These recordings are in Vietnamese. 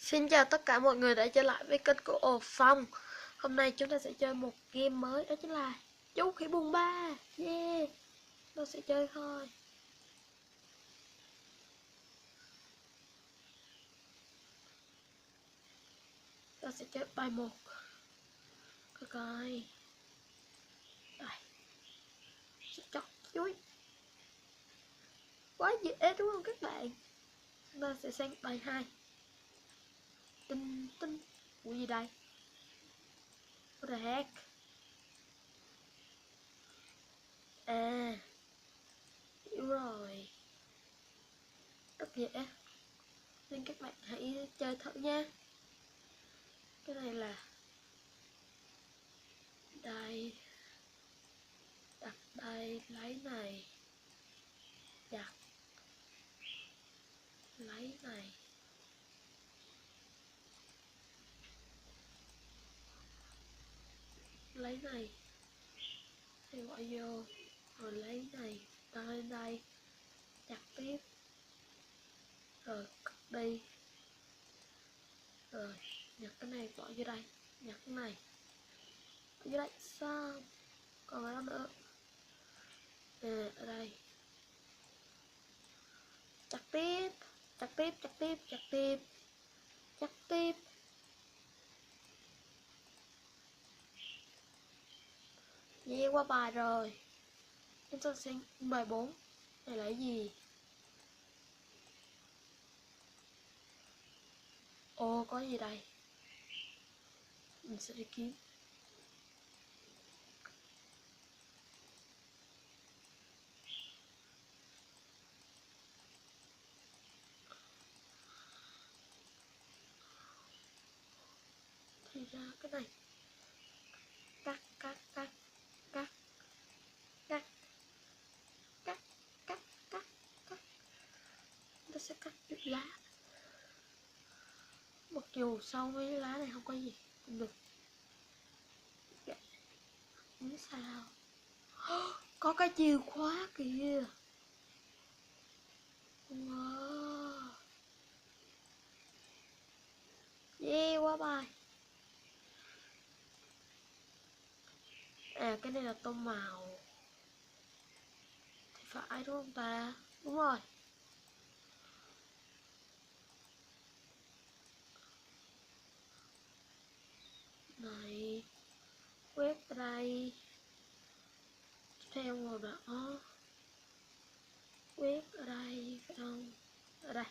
Xin chào tất cả mọi người đã trở lại với kênh của Phong. Hôm nay chúng ta sẽ chơi một game mới, đó chính là Chú Khỉ Bùng Ba. Yeah, tôi sẽ chơi thôi. Tôi sẽ chơi bài 1. Coi coi. Đây. Sẽ chọn chuối. Quá dễ đúng không các bạn? Chúng ta sẽ sang bài 2. Tinh tinh. Ủa gì đây? What the heck? À, hiểu rồi. Rất dễ. Nên các bạn hãy chơi thử nha. Cái này là đây, đặt đây, lấy này, đặt, lấy này, lấy này, thì bỏ vô, rồi lấy này, tăng lên đây, đặt tiếp, rồi cất đi, rồi nhặt cái này bỏ vô đây, nhặt cái này bỏ vô đây, xong. Còn ở đâu nữa? À, ở đây. Chặt tiếp, chặt tiếp, chặt tiếp, chặt tiếp, chặt tiếp. Dễ qua bài rồi. Chúng ta sang bài 4. Này là cái gì? Ồ, có gì đây? Mình sẽ đi kiếm. Thì ra cái này. Cắt, cắt, cắt, cắt, cắt, cắt, cắt, cắt, cắt. Chúng ta sẽ cắt chút lá. Mặc dù sau mấy lá này không có gì cũng được. Không sao. Có cái chìa khóa kìa. Wow. Yeah, quá bài. À, cái này là tôm màu. Thì phải đúng không ta? Đúng rồi. Này, quét ở đây. Theo màu đỏ. Quét ở đây, phải không? Ở đây.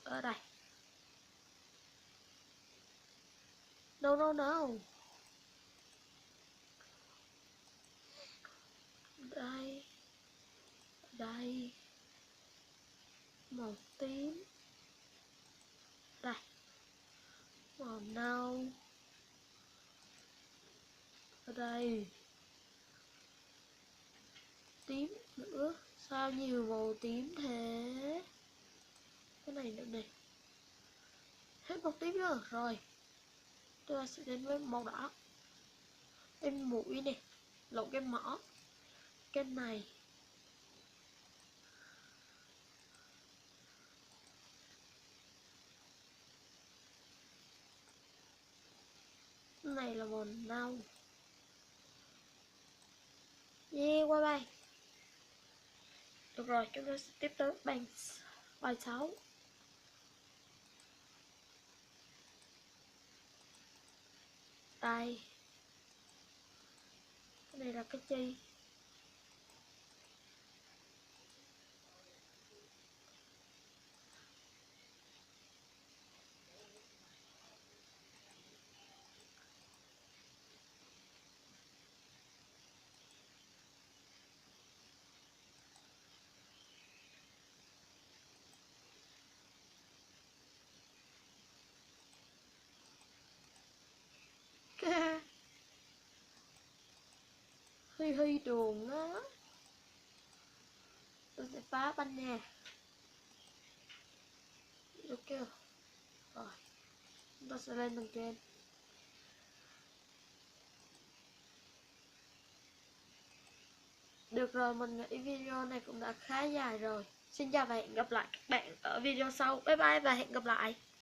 Ở đây. No, no, no. Đây. Đây. Màu tím. Đây. Màu nâu. Ở đây. Tím nữa. Sao nhiều màu tím thế? Cái này nữa này. Hết màu tím chưa? Rồi. Tôi sẽ đến với màu đỏ. Cái mũi này. Lộn cái mỏ. Cái này. Cái này là màu nâu. Yeah, qua bài. Được rồi, chúng ta sẽ tiếp tới bài 6. Đây. Cái này là cái chi? Huy Huy đường đó. Tôi sẽ phá banh nha. Được chưa? Rồi. Chúng ta sẽ lên tầng trên. Được rồi, mình nghĩ video này cũng đã khá dài rồi. Xin chào và hẹn gặp lại các bạn ở video sau. Bye bye và hẹn gặp lại.